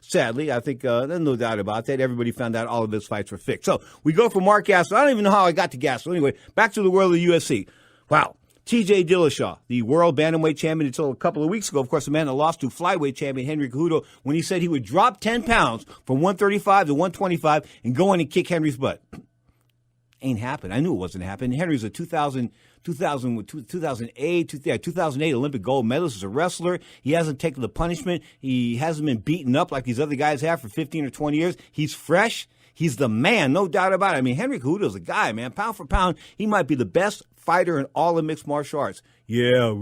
E: sadly. I think there's no doubt about that. Everybody found out all of his fights were fixed. So we go from Mark Gastineau. I don't even know how I got to Gastineau. Anyway, back to the world of the UFC. Wow. TJ Dillashaw, the world bantamweight champion until a couple of weeks ago. Of course, the man that lost to flyweight champion Henry Cejudo when he said he would drop 10 pounds from 135 to 125 and go in and kick Henry's butt. Ain't happened. I knew it wasn't happening. Henry's a 2008 Olympic gold medalist as a wrestler. He hasn't taken the punishment. He hasn't been beaten up like these other guys have for 15 or 20 years. He's fresh. He's the man, no doubt about it. I mean, Henry Cejudo's a guy, man. Pound for pound, he might be the best fighter in all of mixed martial arts. Yeah,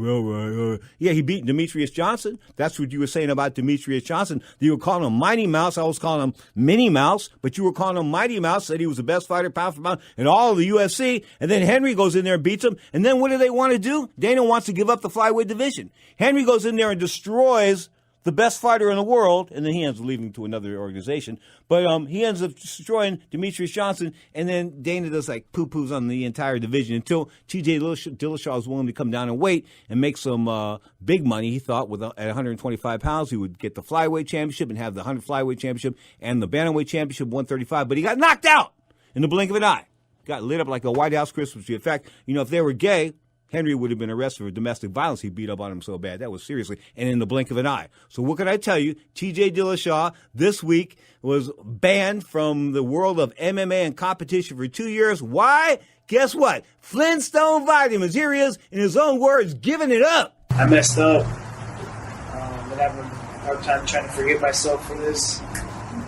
E: he beat Demetrius Johnson. That's what you were saying about Demetrius Johnson. You were calling him Mighty Mouse. I was calling him Minnie Mouse, but you were calling him Mighty Mouse, said he was the best fighter pound for pound in all of the UFC. And then Henry goes in there and beats him. And then what do they want to do? Dana wants to give up the flyweight division. Henry goes in there and destroys the best fighter in the world, and then he ends up leaving to another organization. But he ends up destroying Demetrius Johnson, and then Dana does like poo-poos on the entire division until T.J. Dillashaw was willing to come down and wait and make some big money. He thought at 125 pounds he would get the flyweight championship and have the 100 flyweight championship and the bantamweight championship 135, but he got knocked out in the blink of an eye. Got lit up like a White House Christmas tree. In fact, if they were gay, Henry would have been arrested for domestic violence. He beat up on him so bad. That was seriously, and in the blink of an eye. So what can I tell you? T.J. Dillashaw this week was banned from the world of MMA and competition for 2 years. Why? Guess what? Flintstone vitamins. Here he is, in his own words, giving it up.
S: I messed up. I'm having a hard time trying to forgive myself for this,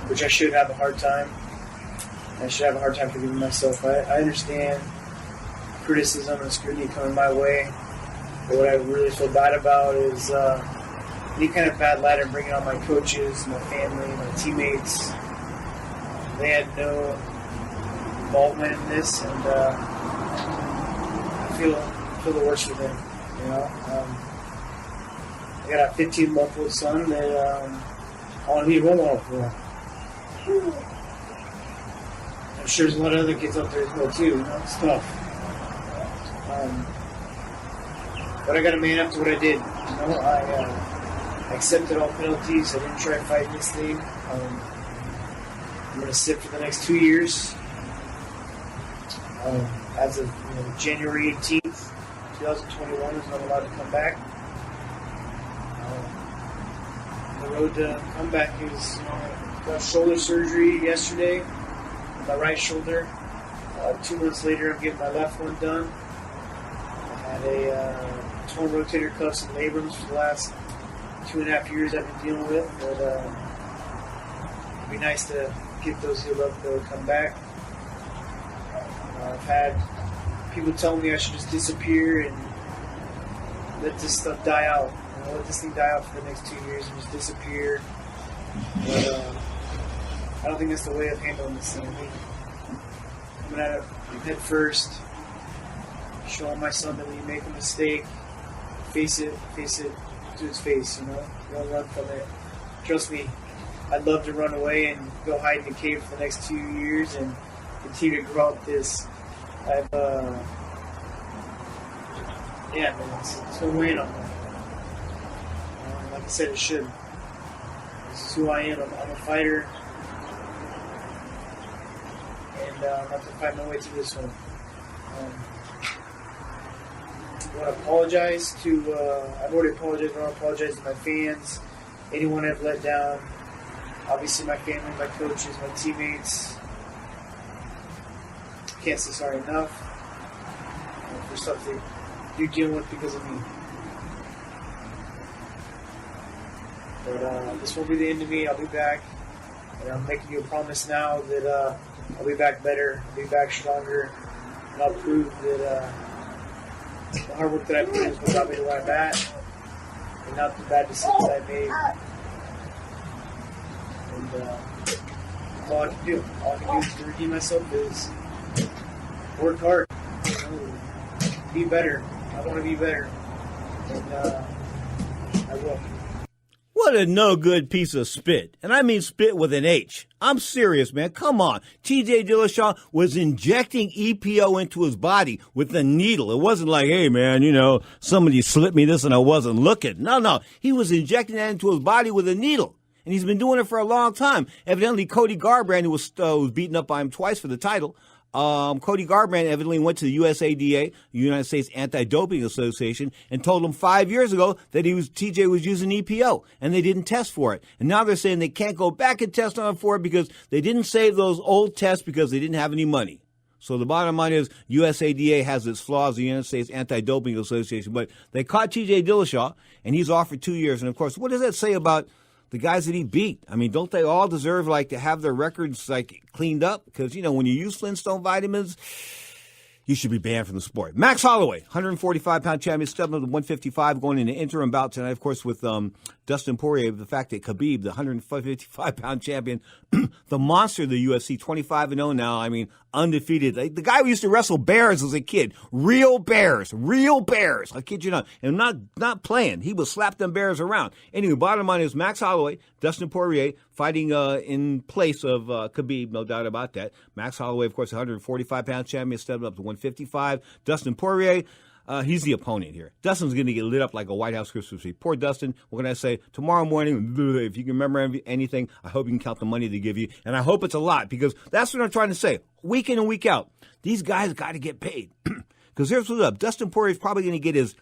S: which I should have a hard time. I should have a hard time forgiving myself. I understand criticism and scrutiny coming my way. But what I really feel bad about is any kind of bad light I'm bringing on my coaches, my family, my teammates. They had no involvement in this, and I feel the worst for them. I got a 15-month-old son that I want to be a role model for. I'm sure there's a lot of other kids out there as well too. It's tough. But I got to man up to what I did. I accepted all penalties. I didn't try fighting this thing. I'm going to sit for the next 2 years. As of January 18th, 2021 is when I'm allowed to come back. The road to comeback is got shoulder surgery yesterday, my right shoulder. 2 months later, I'm getting my left one done. I had a torn rotator cuffs and labrums for the last 2.5 years I've been dealing with, but it'd be nice to get those healed up to come back. I've had people tell me I should just disappear and let this stuff die out. Let this thing die out for the next 2 years and just disappear. But I don't think that's the way of handling this thing. Coming at it head first, showing my son that when you make a mistake, face it to his face, Don't run from it. Trust me, I'd love to run away and go hide in the cave for the next 2 years and continue to grow up this. It's no weighing on me. Like I said, it should. This is who I am. I'm a fighter. And I'm going to fight my way through this one. I want to apologize to, I've already apologized, I want to apologize to my fans, anyone I've let down, obviously my family, my coaches, my teammates. Can't say sorry enough for stuff that you're dealing with because of me. But this won't be the end of me. I'll be back. And I'm making you a promise now that I'll be back better, I'll be back stronger, and I'll prove that the hard work that I put in is what got me to where I'm at, and not the bad decisions I made. And that's all I can do. All I can do to redeem myself is work hard, be better. I want to be better, and I will.
E: What a no-good piece of spit. And I mean spit with an H. I'm serious, man. Come on. T.J. Dillashaw was injecting EPO into his body with a needle. It wasn't like, hey, man, somebody slipped me this and I wasn't looking. No. He was injecting that into his body with a needle. And he's been doing it for a long time. Evidently, Cody Garbrandt, who was beaten up by him twice for the title, Cody Garbrandt evidently went to the USADA, the United States Anti-Doping Association, and told them 5 years ago that TJ was using EPO, and they didn't test for it. And now they're saying they can't go back and test on it for it because they didn't save those old tests because they didn't have any money. So the bottom line is USADA has its flaws, the United States Anti-Doping Association, but they caught TJ Dillashaw, and he's off for 2 years. And, of course, what does that say about the guys that he beat. I mean, don't they all deserve, like, to have their records, like, cleaned up? Because, you know, when you use Flintstone vitamins, you should be banned from the sport. Max Holloway, 145-pound champion, stepping up to 155, going into interim bout tonight, of course, with Dustin Poirier. The fact that Khabib, the 155-pound champion, the monster of the UFC, 25-0 now. I mean, undefeated. The guy who used to wrestle bears as a kid. Real bears. I kid you not. And not playing. He would slap them bears around. Anyway, bottom line is Max Holloway, Dustin Poirier, fighting in place of Khabib, no doubt about that. Max Holloway, of course, 145-pound champion, stepping up to 155. Dustin Poirier, he's the opponent here. Dustin's going to get lit up like a White House Christmas tree. Poor Dustin. What can I say? Tomorrow morning, if you can remember anything, I hope you can count the money they give you. And I hope it's a lot, because that's what I'm trying to say. Week in and week out, these guys got to get paid. Because here's what's up. Dustin Poirier is probably going to get his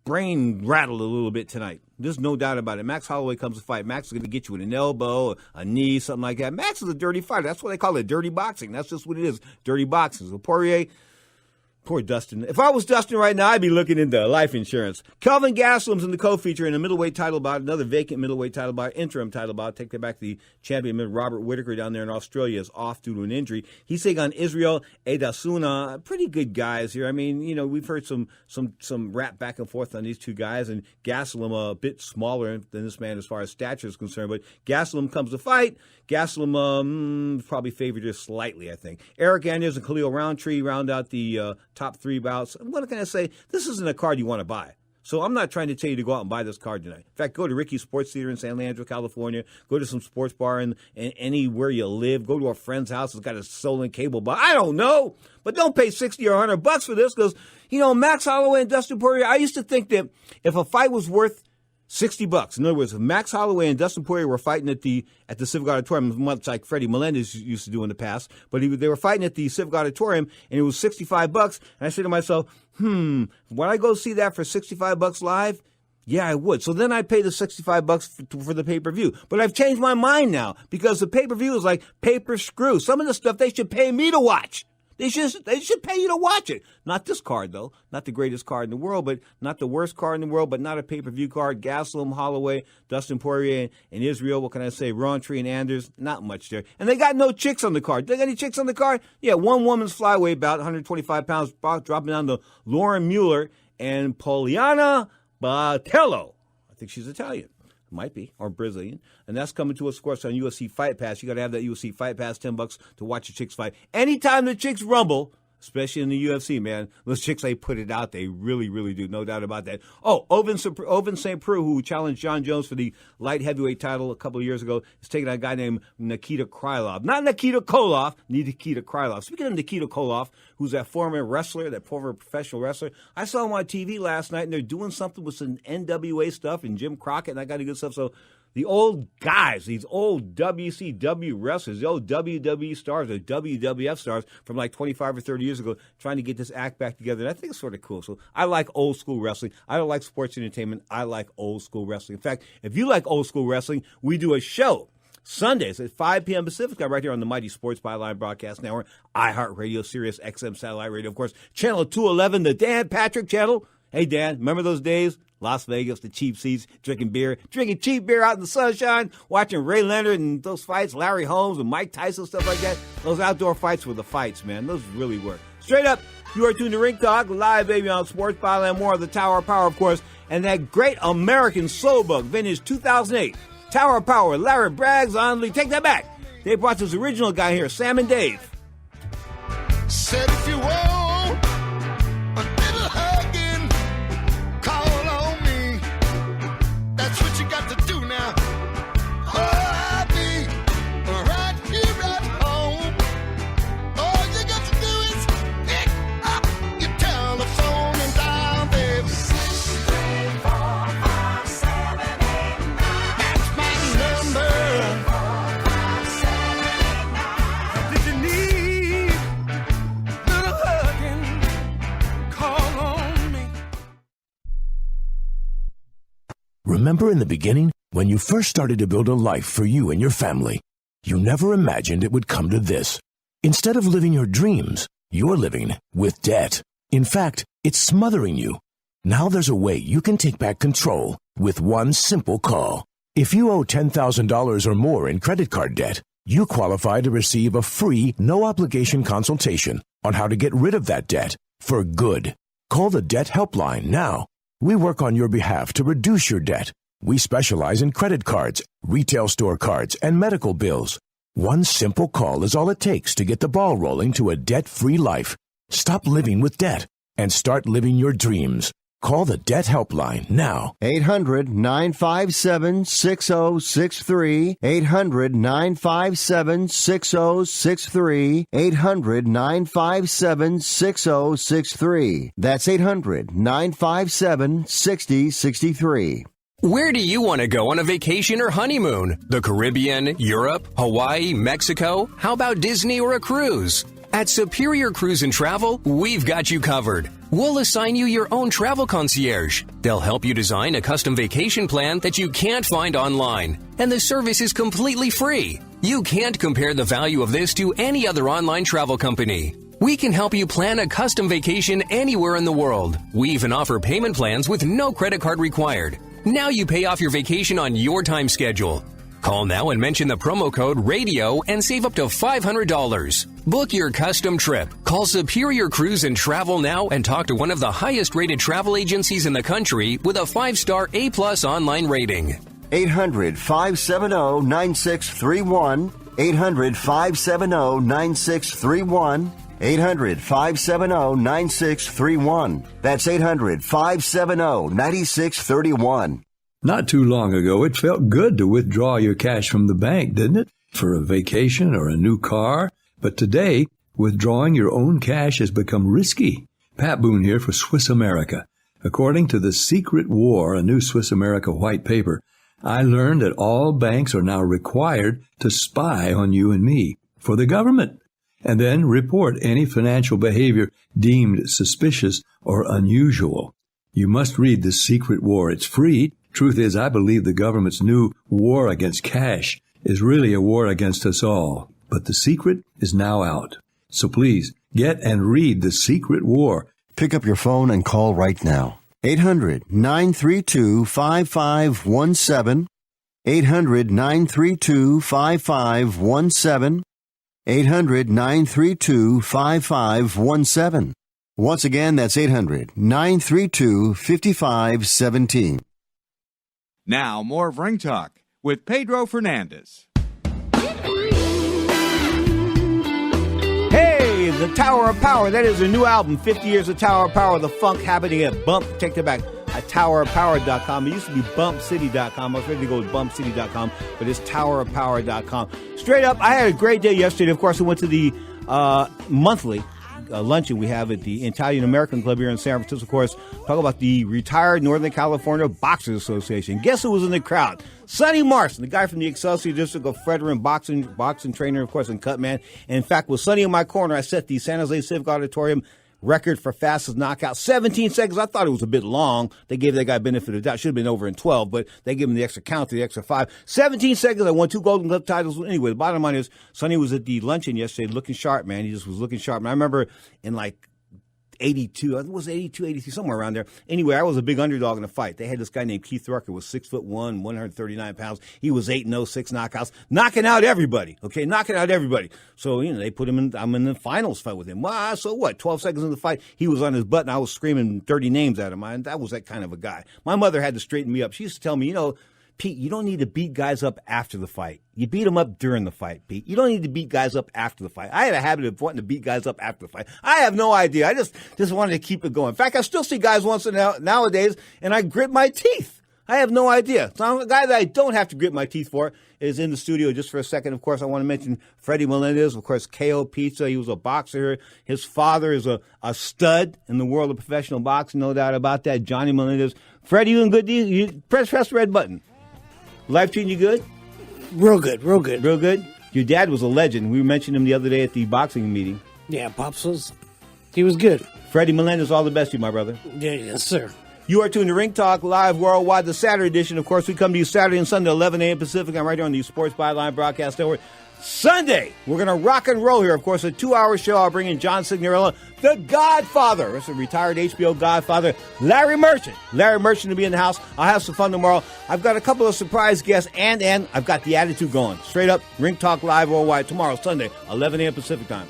E: brain rattled a little bit tonight. There's no doubt about it. Max Holloway comes to fight. Max is going to get you with an elbow, a knee, something like that. Max is a dirty fighter. That's what they call it, dirty boxing. That's just what it is, dirty boxing. So Poirier, poor Dustin. If I was Dustin right now, I'd be looking into life insurance. Kelvin Gastelum's in the co-feature in a middleweight title bout, another vacant middleweight title bout, interim title bout. Take that back to the champion, Robert Whittaker, down there in Australia, is off due to an injury. He's taking on Israel Adesanya. Pretty good guys here. I mean, you know, we've heard some rap back and forth on these two guys, and Gastelum a bit smaller than this man as far as stature is concerned. But Gastelum comes to fight. Gastelum probably favored just slightly, I think. Eric Anders and Khalil Roundtree round out the top three bouts. What can I say? This isn't a card you want to buy. So I'm not trying to tell you to go out and buy this card tonight. In fact, go to Ricky's Sports Theater in San Leandro, California. Go to some sports bar in anywhere you live. Go to a friend's house that's got a stolen cable bar. I don't know. But don't pay $60 or $100 for this, because, you know, Max Holloway and Dustin Poirier, I used to think that if a fight was worth $60. In other words, if Max Holloway and Dustin Poirier were fighting at the Civic Auditorium, much like Freddie Melendez used to do in the past, but they were fighting at the Civic Auditorium, and it was $65. And I said to myself, would I go see that for $65 live? Yeah, I would. So then I'd pay the $65 for the pay-per-view. But I've changed my mind now, because the pay-per-view is like paper screw. Some of the stuff they should pay me to watch. They should pay you to watch it. Not this card, though. Not the greatest card in the world, but not the worst card in the world, but not a pay-per-view card. Gastelum, Holloway, Dustin Poirier, and Israel. What can I say? Roundtree and Anders. Not much there. And they got no chicks on the card. They got any chicks on the card? Yeah, one woman's flyweight bout, 125 pounds, dropping down to Lauren Mueller and Poliana Batello. I think she's Italian. Might be, or Brazilian. And that's coming to us, of course, on UFC Fight Pass. You got to have that UFC Fight Pass, $10 to watch the chicks fight. Anytime the chicks rumble, especially in the UFC, man, those chicks, they put it out. They really, really do. No doubt about that. Oh, Ovin St. Preux, who challenged John Jones for the light heavyweight title a couple of years ago, is taking on a guy named Nikita Krylov. Not Nikita Koloff, Nikita Krylov. Speaking of Nikita Koloff, who's that former wrestler, that former professional wrestler, I saw him on TV last night, and they're doing something with some NWA stuff and Jim Crockett and that kind of good stuff. So the old guys, these old WCW wrestlers, the old WWE stars, the WWF stars from like 25 or 30 years ago, trying to get this act back together. And I think it's sort of cool. So I like old school wrestling. I don't like sports entertainment. I like old school wrestling. In fact, if you like old school wrestling, we do a show Sundays at 5 p.m. Pacific, right here on the Mighty Sports Byline Broadcast Network, iHeartRadio, Sirius XM Satellite Radio, of course, Channel 211, the Dan Patrick Channel. Hey, Dan, remember those days? Las Vegas, the cheap seats, drinking cheap beer out in the sunshine, watching Ray Leonard and those fights, Larry Holmes and Mike Tyson, stuff like that. Those outdoor fights were the fights, man. Those really were. Straight up, you are tuned to Ring Talk, live, baby, on Sports Byline, more of the Tower of Power, of course, and that great American soul book, vintage 2008. Tower of Power, Larry Braggs, on Lee. Take that back. They brought this original guy here, Sam and Dave.
K: Said if you want a little hugging, call on me. That's what you got to do now. Oh, I'll be right here at home. All you got to do is pick up your telephone and dial, baby. 6345789. That's my number. 6345789. Did you need little hugging? Call on me.
T: Remember in the beginning, when you first started to build a life for you and your family, you never imagined it would come to this. Instead of living your dreams, you're living with debt. In fact, it's smothering you. Now there's a way you can take back control with one simple call. If you owe $10,000 or more in credit card debt, you qualify to receive a free, no-obligation consultation on how to get rid of that debt for good. Call the Debt Helpline now. We work on your behalf to reduce your debt. We specialize in credit cards, retail store cards, and medical bills. One simple call is all it takes to get the ball rolling to a debt-free life. Stop living with debt and start living your dreams. Call the Debt Helpline now.
M: 800-957-6063. 800-957-6063. 800-957-6063. That's 800-957-6063.
U: Where do you want to go on a vacation or honeymoon? The Caribbean, Europe, Hawaii, Mexico? How about Disney or a cruise? At Superior Cruise and Travel, we've got you covered. We'll assign you your own travel concierge. They'll help you design a custom vacation plan that you can't find online. And the service is completely free. You can't compare the value of this to any other online travel company. We can help you plan a custom vacation anywhere in the world. We even offer payment plans with no credit card required. Now you pay off your vacation on your time schedule. Call now and mention the promo code RADIO and save up to $500. Book your custom trip. Call Superior Cruise and Travel now and talk to one of the highest rated travel agencies in the country with a 5-star A+ online rating.
M: 800-570-9631. 800-570-9631. 800-570-9631. That's 800-570-9631.
V: Not too long ago, it felt good to withdraw your cash from the bank, didn't it? For a vacation or a new car. But today, withdrawing your own cash has become risky. Pat Boone here for Swiss America. According to The Secret War, a new Swiss America white paper, I learned that all banks are now required to spy on you and me for the government, and then report any financial behavior deemed suspicious or unusual. You must read The Secret War. It's free. Truth is, I believe the government's new war against cash is really a war against us all. But the secret is now out. So please, get and read The Secret War.
M: Pick up your phone and call right now. 800-932-5517. 800-932-5517. 800-932-5517. Once again, that's 800-932-5517.
B: Now, more of Ring Talk with Pedro Fernandez.
E: Hey, the Tower of Power. That is a new album, 50 Years of Tower of Power, the funk happening at Bump. Take that back. At towerofpower.com. It used to be bumpcity.com. I was ready to go with bumpcity.com, but it's towerofpower.com. Straight up, I had a great day yesterday. Of course, I went to the monthly luncheon we have at the Italian American Club here in San Francisco. Of course, talk about the retired Northern California Boxers Association. Guess who was in the crowd? Sonny Marston, the guy from the Excelsior District of Frederick, boxing trainer, of course, and cut man. And in fact, with Sonny in my corner, I set the San Jose Civic Auditorium record for fastest knockout, 17 seconds. I thought it was a bit long. They gave that guy benefit of the doubt. Should have been over in 12, but they gave him the extra count, the extra 5. 17 seconds. I won 2 Golden Glove titles. Anyway, the bottom line is, Sonny was at the luncheon yesterday looking sharp, man. He just was looking sharp. And I remember in like 82, I think it was 82, 83, somewhere around there. Anyway, I was a big underdog in the fight. They had this guy named Keith Rucker, was 6'1", 139 pounds. He was 8-0, 6 knockouts, knocking out everybody. Okay, knocking out everybody. So, they put him in, I'm in the finals fight with him. Well, so what? 12 seconds in the fight, he was on his butt and I was screaming dirty names at him. That was that kind of a guy. My mother had to straighten me up. She used to tell me, Pete, you don't need to beat guys up after the fight. You beat them up during the fight, Pete. You don't need to beat guys up after the fight. I had a habit of wanting to beat guys up after the fight. I have no idea. I just wanted to keep it going. In fact, I still see guys once in nowadays, and I grit my teeth. I have no idea. So a guy that I don't have to grit my teeth for is in the studio just for a second. Of course, I want to mention Freddie Melendez, of course, KO Pizza. He was a boxer. His father is a stud in the world of professional boxing, no doubt about that. Johnny Melendez. Freddie, you in good deal? You press the red button. Life treating you good?
W: Real good, real good.
E: Real good? Your dad was a legend. We mentioned him the other day at the boxing meeting.
W: Yeah, Pops he was good.
E: Freddie Melendez, all the best to you, my brother.
W: Yeah, yes, sir.
E: You are tuned to Ring Talk Live Worldwide, the Saturday edition. Of course, we come to you Saturday and Sunday, 11 a.m. Pacific. I'm right here on the Sports Byline Broadcast Network. Sunday, we're going to rock and roll here. Of course, a 2-hour show. I'll bring in John Signorella, the Godfather. That's a retired HBO Godfather. Larry Merchant. Larry Merchant to be in the house. I'll have some fun tomorrow. I've got a couple of surprise guests, and I've got the attitude going. Straight up, Ring Talk Live Worldwide tomorrow, Sunday, 11 a.m. Pacific time.